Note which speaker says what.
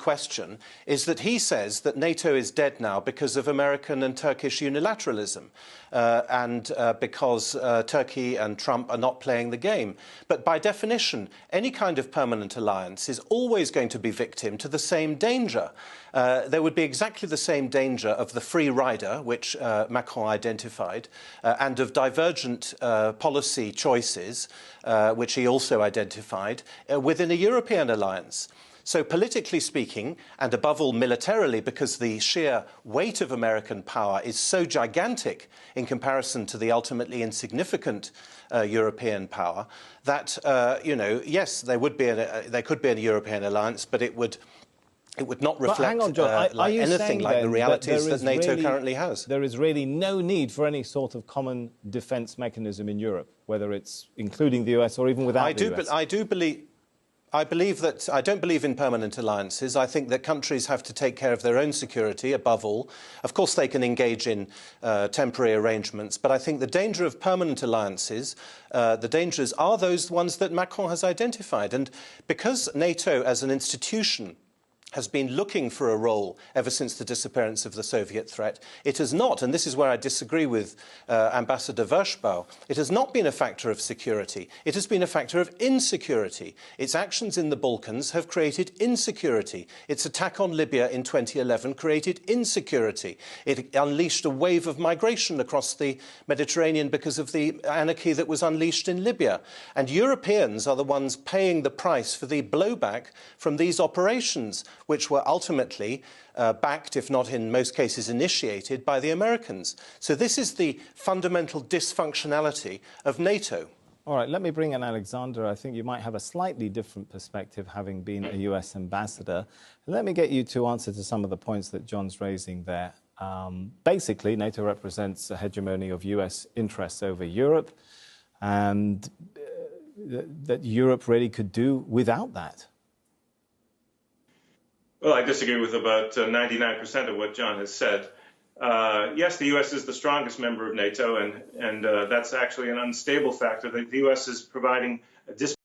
Speaker 1: question is that he says that NATO is dead now because of American and Turkish unilateralism and because Turkey and Trump are not playing the game. But by definition, any kind of permanent alliance is always going to be victim to the same danger. There would be exactly the same danger of the free rider, which Macron identified, and of divergent policy choices, which he also identified, within a European alliance. So politically speaking, and above all militarily, because the sheer weight of American power is so gigantic in comparison to the ultimately insignificant European power, that, yes, there could be a European alliance, but it would not reflect
Speaker 2: hang on, John.
Speaker 1: like anything like the realities that NATO currently has.
Speaker 2: There is really no need for any sort of common defence mechanism in Europe, whether it's including the US or even without the US.
Speaker 1: I don't believe in permanent alliances. I think that countries have to take care of their own security, above all. Of course, they can engage in temporary arrangements, but I think the danger of permanent alliances, the dangers are those ones that Macron has identified. And because NATO as an institution has been looking for a role ever since the disappearance of the Soviet threat, it has not, and this is where I disagree with Ambassador Vershbow, it has not been a factor of security. It has been a factor of insecurity. Its actions in the Balkans have created insecurity. Its attack on Libya in 2011 created insecurity. It unleashed a wave of migration across the Mediterranean because of the anarchy that was unleashed in Libya. And Europeans are the ones paying the price for the blowback from these operations, which were ultimately backed, if not in most cases initiated, by the Americans. So this is the fundamental dysfunctionality of NATO.
Speaker 2: All right, let me bring in Alexander. I think you might have a slightly different perspective, having been a US ambassador. Let me get you to answer to some of the points that John's raising there. Basically, NATO represents a hegemony of US interests over Europe, and that Europe really could do without that.
Speaker 3: Well, I disagree with about 99% of what John has said. Yes, the U.S. is the strongest member of NATO, and that's actually an unstable factor. The U.S. is providing a